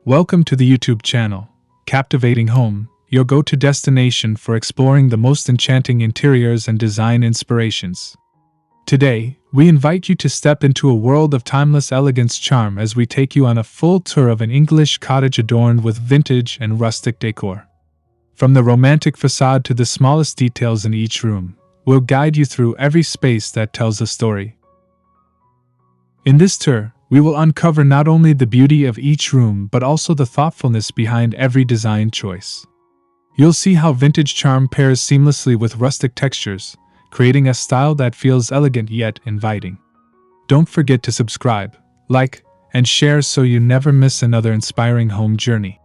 Welcome to the YouTube channel, Captivating Home, your go-to destination for exploring the most enchanting interiors and design inspirations. Today, we invite you to step into a world of timeless elegance charm as we take you on a full tour of an English cottage adorned with vintage and rustic decor. From the romantic facade to the smallest details in each room, we'll guide you through every space that tells a story. In this tour, we will uncover not only the beauty of each room but also the thoughtfulness behind every design choice. You'll see how vintage charm pairs seamlessly with rustic textures, creating a style that feels elegant yet inviting. Don't forget to subscribe, like, and share so you never miss another inspiring home journey.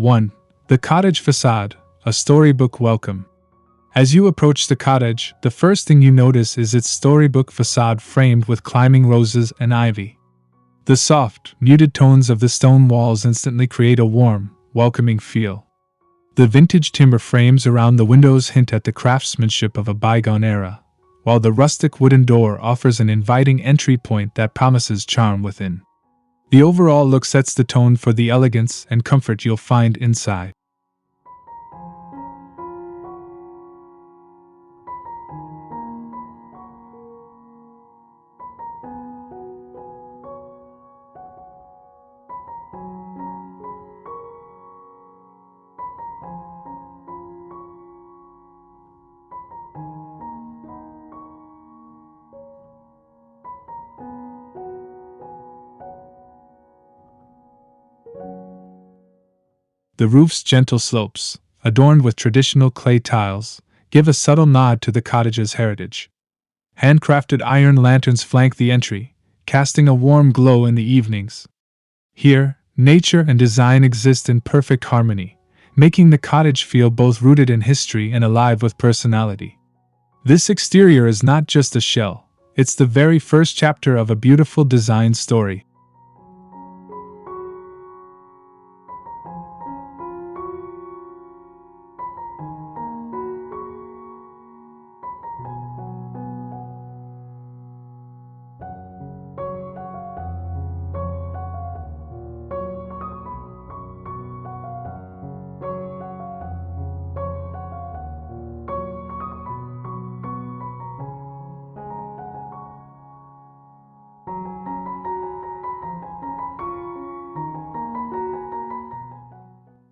One, the cottage facade, a storybook welcome. As you approach the cottage, the first thing you notice is its storybook facade framed with climbing roses and ivy. The soft, muted tones of the stone walls instantly create a warm, welcoming feel. The vintage timber frames around the windows hint at the craftsmanship of a bygone era, while the rustic wooden door offers an inviting entry point that promises charm within. The overall look sets the tone for the elegance and comfort you'll find inside. The roof's gentle slopes, adorned with traditional clay tiles, give a subtle nod to the cottage's heritage. Handcrafted iron lanterns flank the entry, casting a warm glow in the evenings. Here, nature and design exist in perfect harmony, making the cottage feel both rooted in history and alive with personality. This exterior is not just a shell, it's the very first chapter of a beautiful design story.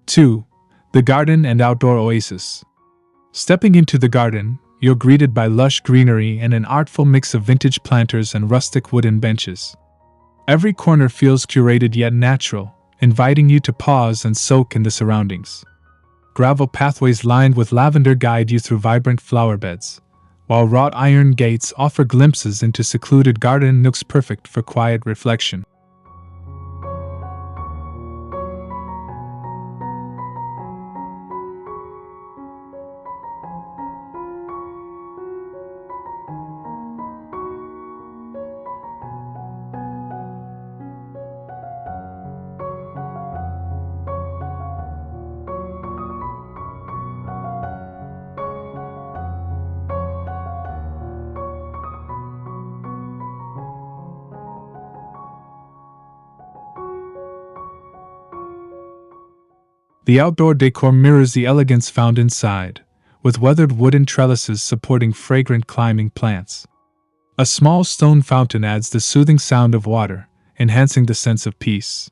2. The garden and outdoor oasis. Stepping into the garden, you're greeted by lush greenery and an artful mix of vintage planters and rustic wooden benches. Every corner feels curated yet natural, inviting you to pause and soak in the surroundings. Gravel pathways lined with lavender guide you through vibrant flower beds, while wrought iron gates offer glimpses into secluded garden nooks perfect for quiet reflection. The outdoor decor mirrors the elegance found inside, with weathered wooden trellises supporting fragrant climbing plants. A small stone fountain adds the soothing sound of water, enhancing the sense of peace.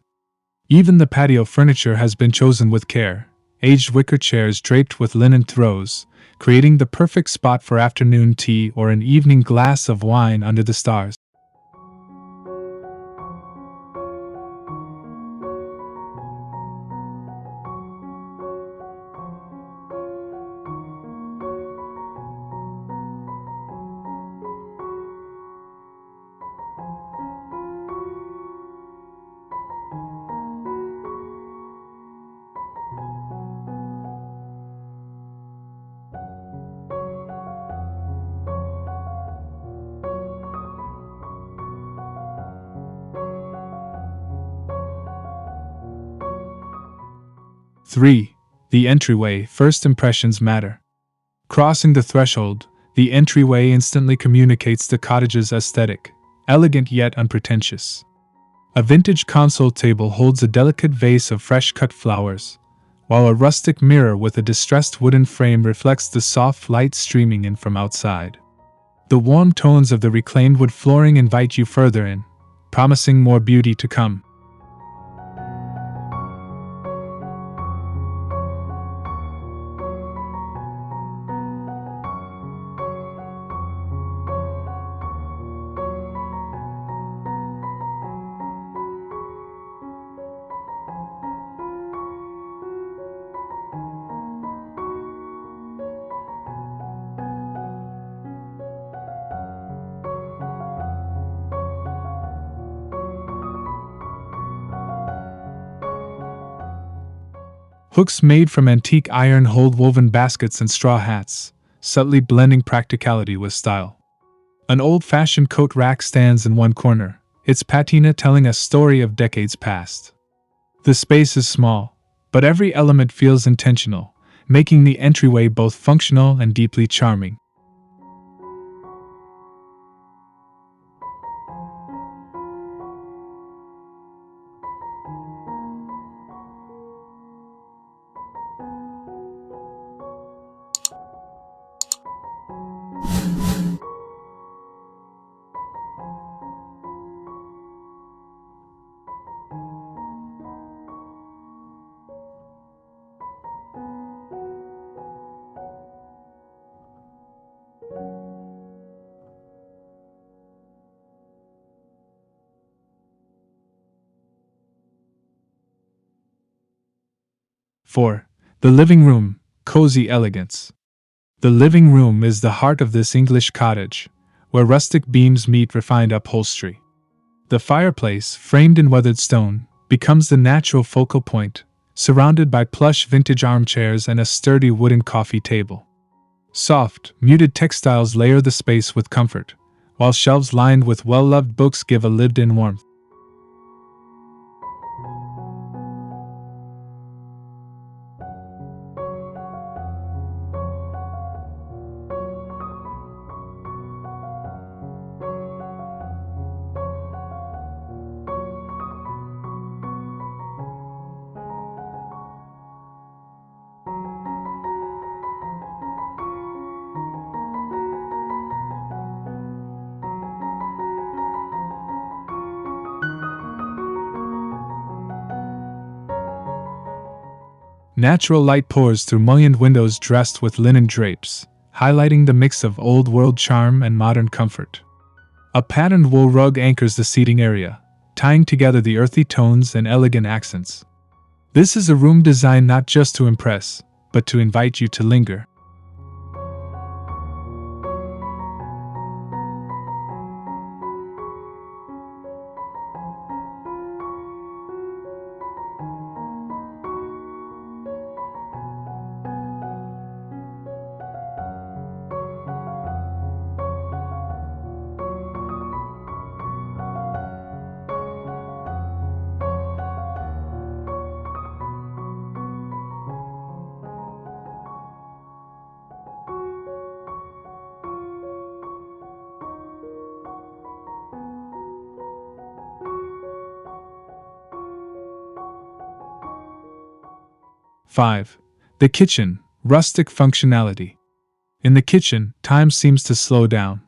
Even the patio furniture has been chosen with care, aged wicker chairs draped with linen throws, creating the perfect spot for afternoon tea or an evening glass of wine under the stars. 3. The entryway. First impressions matter. Crossing the threshold, the entryway instantly communicates the cottage's aesthetic, elegant yet unpretentious. A vintage console table holds a delicate vase of fresh-cut flowers, while a rustic mirror with a distressed wooden frame reflects the soft light streaming in from outside. The warm tones of the reclaimed wood flooring invite you further in, promising more beauty to come. 'Hooks made from antique iron hold woven baskets and straw hats, subtly blending practicality with style. An old-fashioned coat rack stands in one corner, its patina telling a story of decades past. The space is small, but every element feels intentional, making the entryway both functional and deeply charming. For the living room, cozy elegance. The living room is the heart of this English cottage, where rustic beams meet refined upholstery. The fireplace, framed in weathered stone, becomes the natural focal point, surrounded by plush vintage armchairs and a sturdy wooden coffee table. Soft, muted textiles layer the space with comfort, while shelves lined with well-loved books give a lived-in warmth. Natural light pours through mullioned windows dressed with linen drapes, highlighting the mix of old-world charm and modern comfort. A patterned wool rug anchors the seating area, tying together the earthy tones and elegant accents. This is a room designed not just to impress, but to invite you to linger. Five. The kitchen, rustic functionality. In the kitchen, time seems to slow down.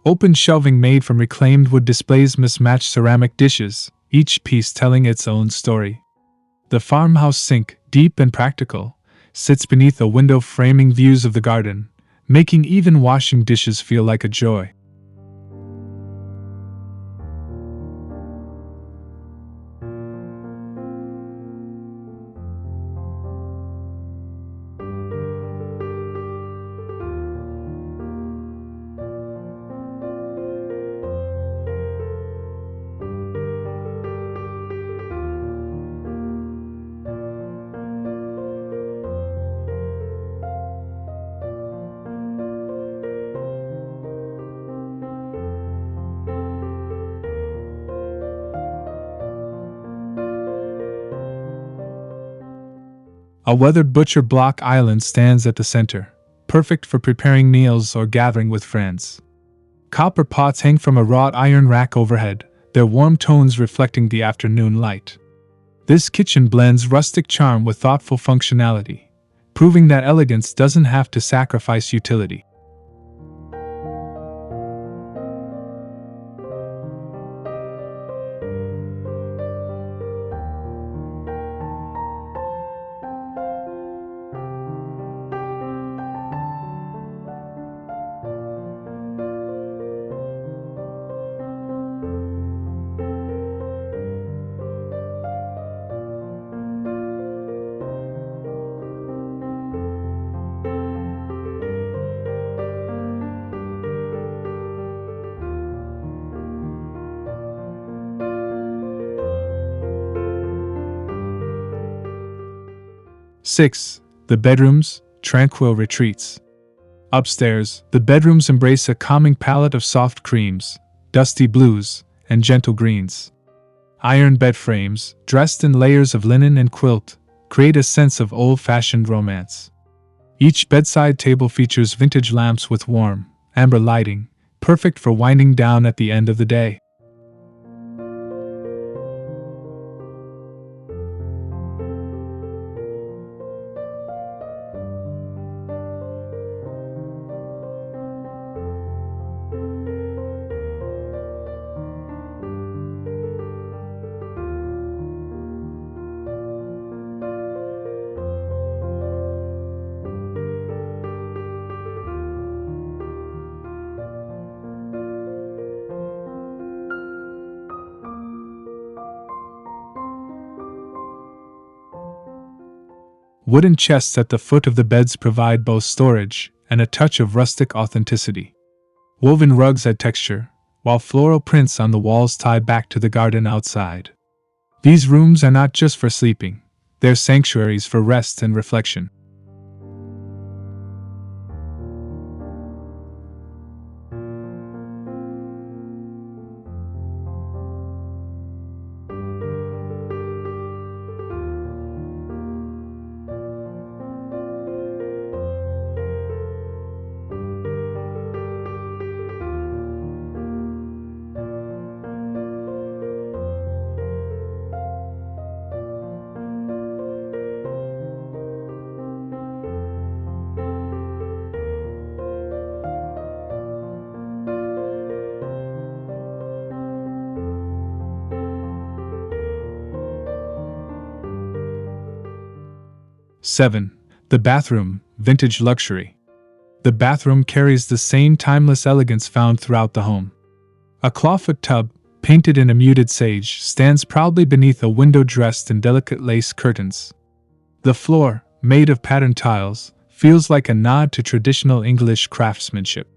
Open shelving made from reclaimed wood displays mismatched ceramic dishes, each piece telling its own story. The farmhouse sink, deep and practical, sits beneath a window framing views of the garden, making even washing dishes feel like a joy. A weathered butcher block island stands at the center, perfect for preparing meals or gathering with friends. Copper pots hang from a wrought iron rack overhead, their warm tones reflecting the afternoon light. This kitchen blends rustic charm with thoughtful functionality, proving that elegance doesn't have to sacrifice utility. Six. The bedrooms, tranquil retreats. Upstairs, the bedrooms embrace a calming palette of soft creams, dusty blues, and gentle greens. Iron bed frames, dressed in layers of linen and quilt, create a sense of old-fashioned romance. Each bedside table features vintage lamps with warm, amber lighting, perfect for winding down at the end of the day. Wooden chests at the foot of the beds provide both storage and a touch of rustic authenticity. Woven rugs add texture, while floral prints on the walls tie back to the garden outside. These rooms are not just for sleeping, they're sanctuaries for rest and reflection. Seven. The bathroom, vintage luxury. The bathroom carries the same timeless elegance found throughout the home. A clawfoot tub, painted in a muted sage, stands proudly beneath a window dressed in delicate lace curtains. The floor, made of patterned tiles, feels like a nod to traditional English craftsmanship.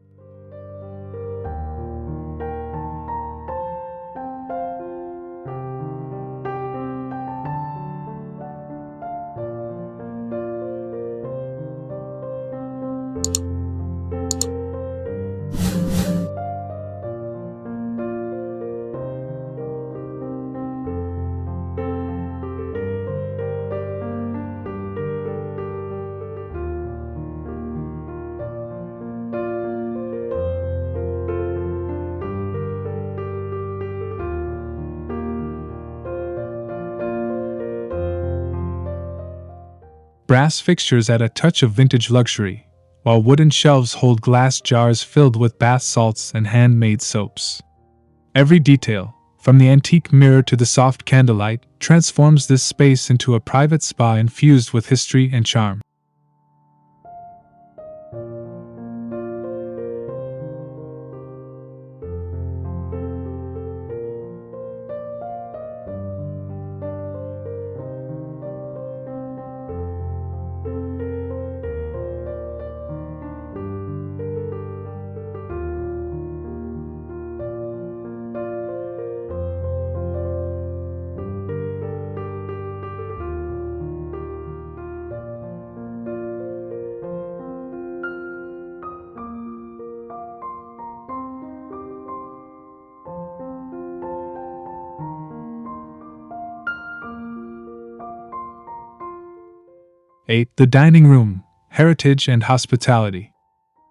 Brass fixtures add a touch of vintage luxury, while wooden shelves hold glass jars filled with bath salts and handmade soaps. Every detail, from the antique mirror to the soft candlelight, transforms this space into a private spa infused with history and charm. 8. The dining room, heritage and hospitality.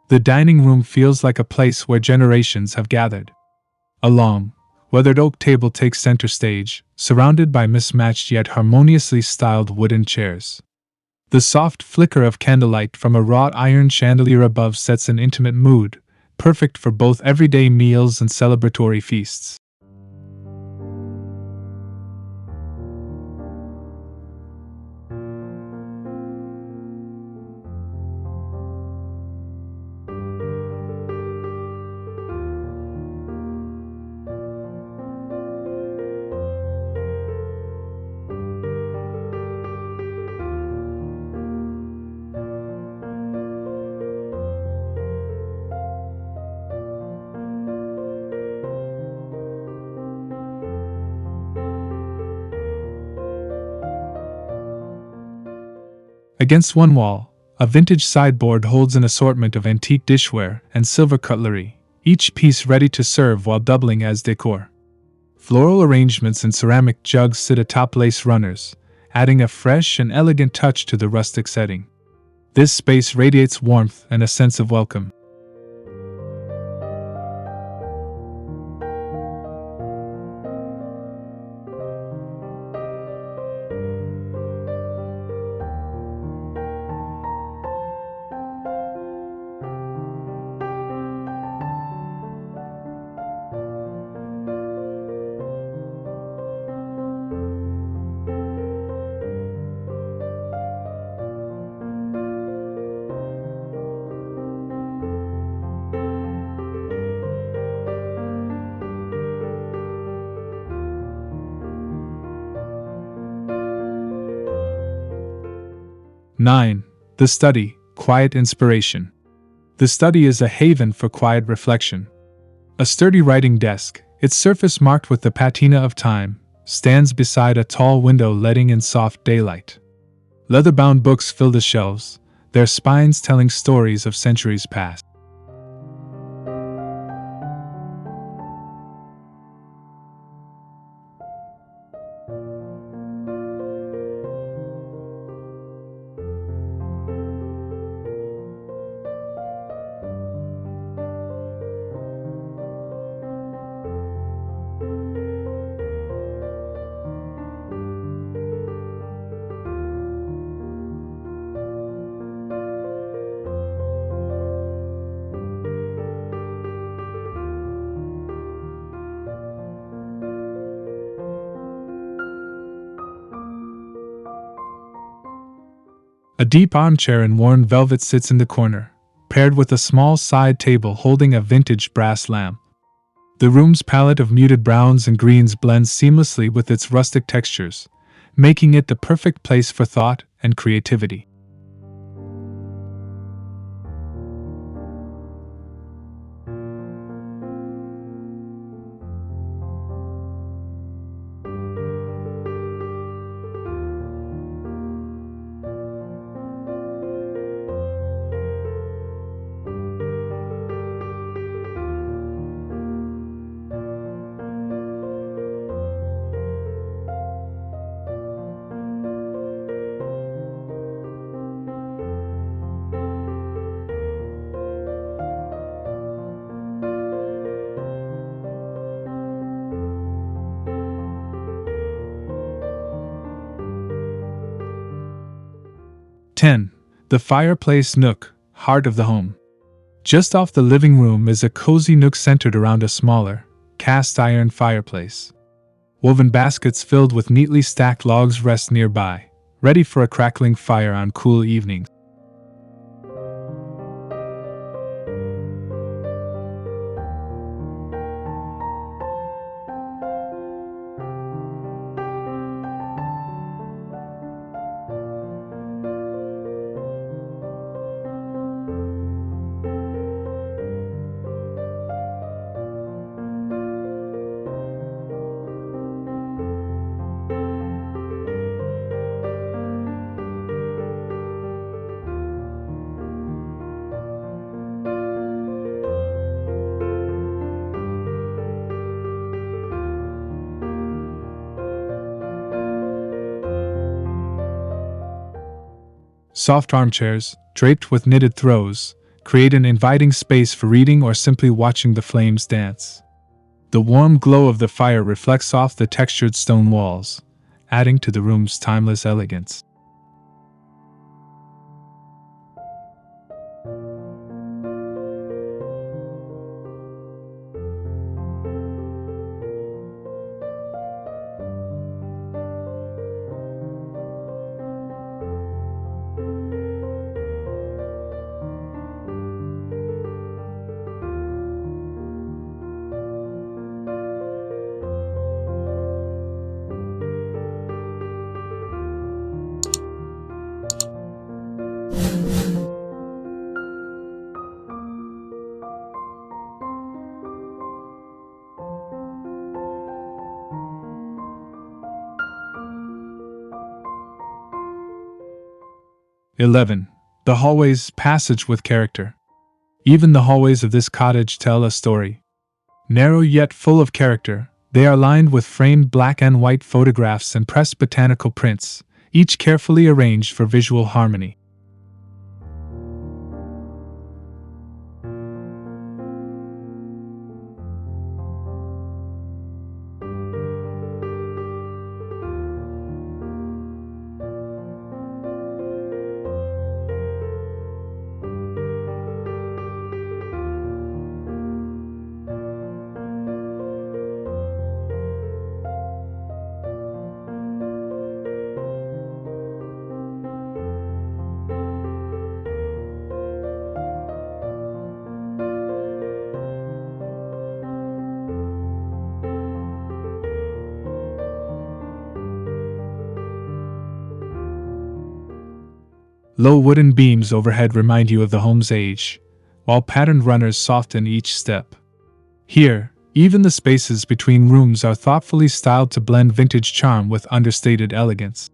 The dining room feels like a place where generations have gathered. A long, weathered oak table takes center stage, surrounded by mismatched yet harmoniously styled wooden chairs. The soft flicker of candlelight from a wrought iron chandelier above sets an intimate mood, perfect for both everyday meals and celebratory feasts. Against one wall, a vintage sideboard holds an assortment of antique dishware and silver cutlery, each piece ready to serve while doubling as decor. Floral arrangements and ceramic jugs sit atop lace runners, adding a fresh and elegant touch to the rustic setting. This space radiates warmth and a sense of welcome. Nine. The study, quiet inspiration. The study is a haven for quiet reflection. A sturdy writing desk, its surface marked with the patina of time, stands beside a tall window letting in soft daylight. Leather-bound books fill the shelves, their spines telling stories of centuries past. A deep armchair in worn velvet sits in the corner, paired with a small side table holding a vintage brass lamp. The room's palette of muted browns and greens blends seamlessly with its rustic textures, making it the perfect place for thought and creativity. "10. The Fireplace Nook, heart of the home. Just off the living room is a cozy nook centered around a smaller, cast-iron fireplace. Woven baskets filled with neatly stacked logs rest nearby, ready for a crackling fire on cool evenings. Soft armchairs, draped with knitted throws, create an inviting space for reading or simply watching the flames dance. The warm glow of the fire reflects off the textured stone walls, adding to the room's timeless elegance. "11. The hallways passage with character. Even the hallways of this cottage tell a story. Narrow yet full of character, they are lined with framed black and white photographs and pressed botanical prints, each carefully arranged for visual harmony. Low wooden beams overhead remind you of the home's age, while patterned runners soften each step. Here, even the spaces between rooms are thoughtfully styled to blend vintage charm with understated elegance.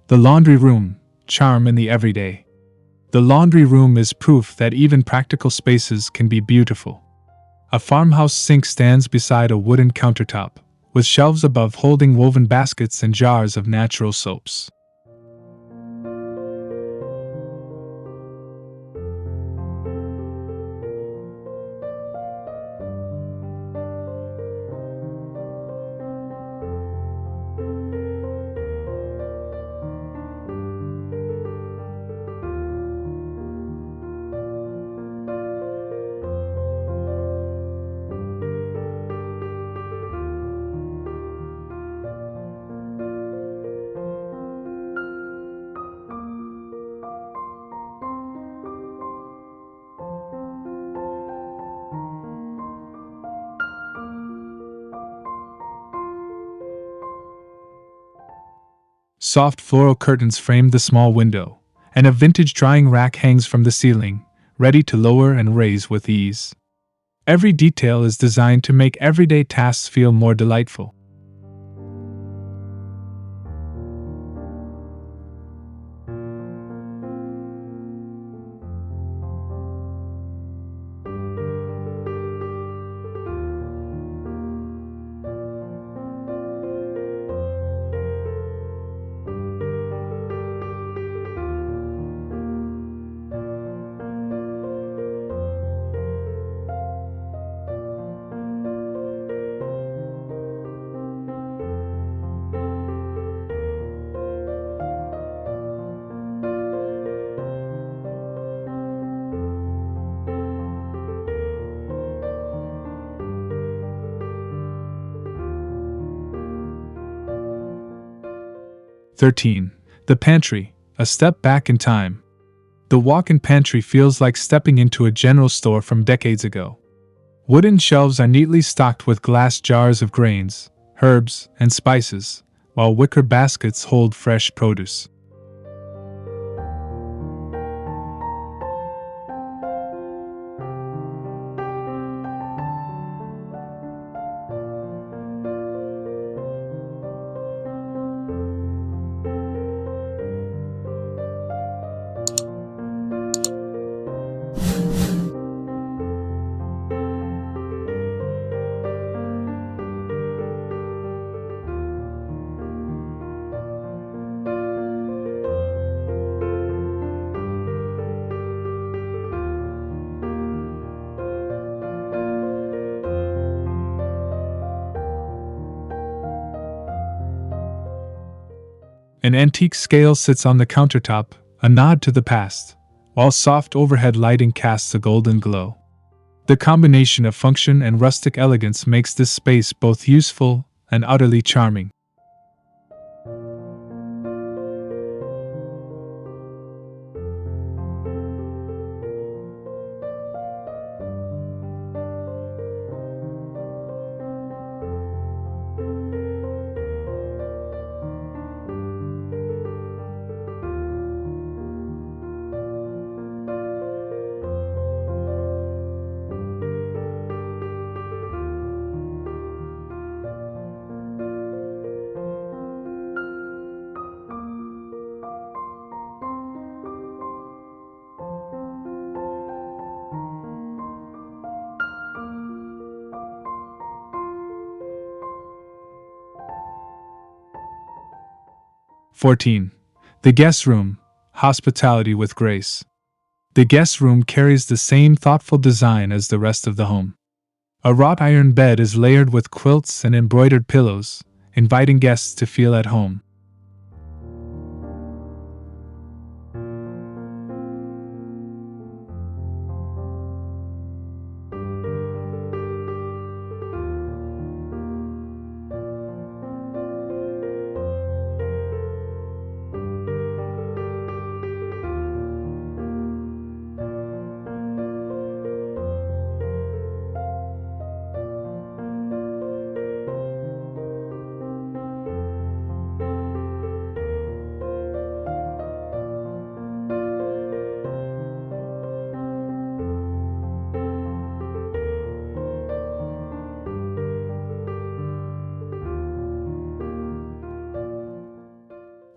The laundry room, charm in the everyday. The laundry room is proof that even practical spaces can be beautiful. A farmhouse sink stands beside a wooden countertop, with shelves above holding woven baskets and jars of natural soaps. Soft floral curtains frame the small window, and a vintage drying rack hangs from the ceiling, ready to lower and raise with ease. Every detail is designed to make everyday tasks feel more delightful. 13. The pantry, a step back in time. The walk-in pantry feels like stepping into a general store from decades ago. Wooden shelves are neatly stocked with glass jars of grains, herbs, and spices, while wicker baskets hold fresh produce. 'An antique scale sits on the countertop, a nod to the past, while soft overhead lighting casts a golden glow. The combination of function and rustic elegance makes this space both useful and utterly charming. 14. The guest room, hospitality with grace. The guest room carries the same thoughtful design as the rest of the home. A wrought iron bed is layered with quilts and embroidered pillows, inviting guests to feel at home.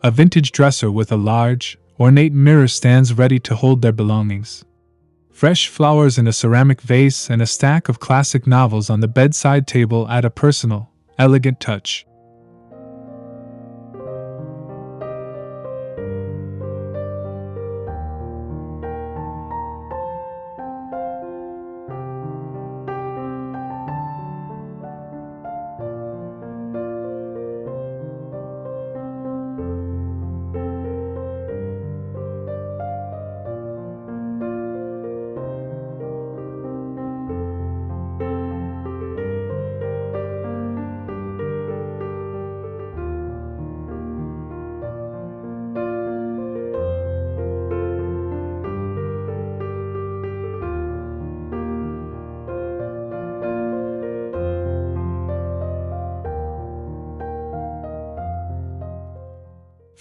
'A vintage dresser with a large, ornate mirror stands ready to hold their belongings. Fresh flowers in a ceramic vase and a stack of classic novels on the bedside table add a personal, elegant touch.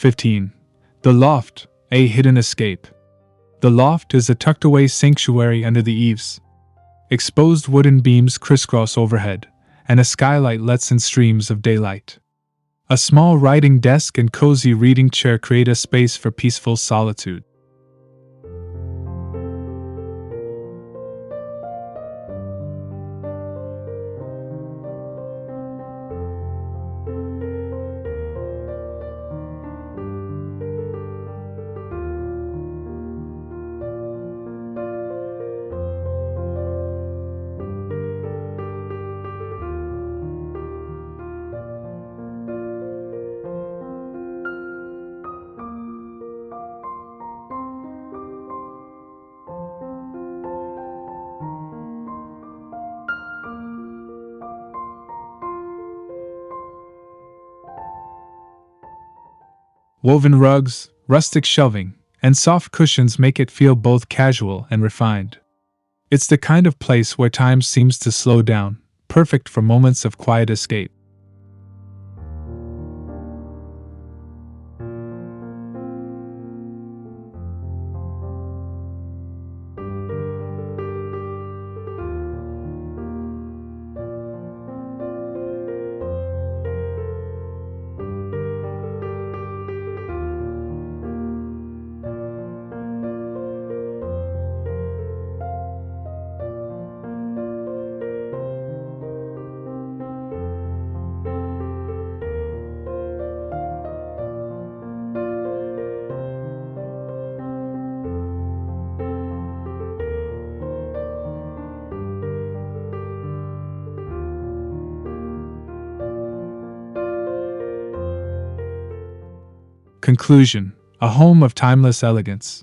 15. The loft, a hidden escape. The loft is a tucked-away sanctuary under the eaves. Exposed wooden beams crisscross overhead, and a skylight lets in streams of daylight. A small writing desk and cozy reading chair create a space for peaceful solitude. Woven rugs, rustic shelving, and soft cushions make it feel both casual and refined. It's the kind of place where time seems to slow down, perfect for moments of quiet escape. Conclusion: a home of timeless elegance.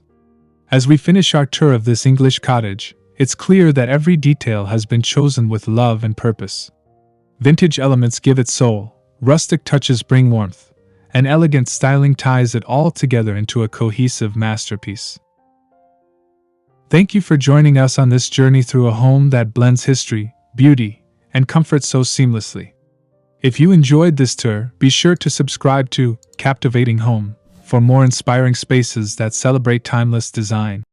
As we finish our tour of this English cottage, it's clear that every detail has been chosen with love and purpose. Vintage elements give it soul, rustic touches bring warmth, and elegant styling ties it all together into a cohesive masterpiece. Thank you for joining us on this journey through a home that blends history, beauty, and comfort so seamlessly. If you enjoyed this tour, be sure to subscribe to Captivating Home for more inspiring spaces that celebrate timeless design.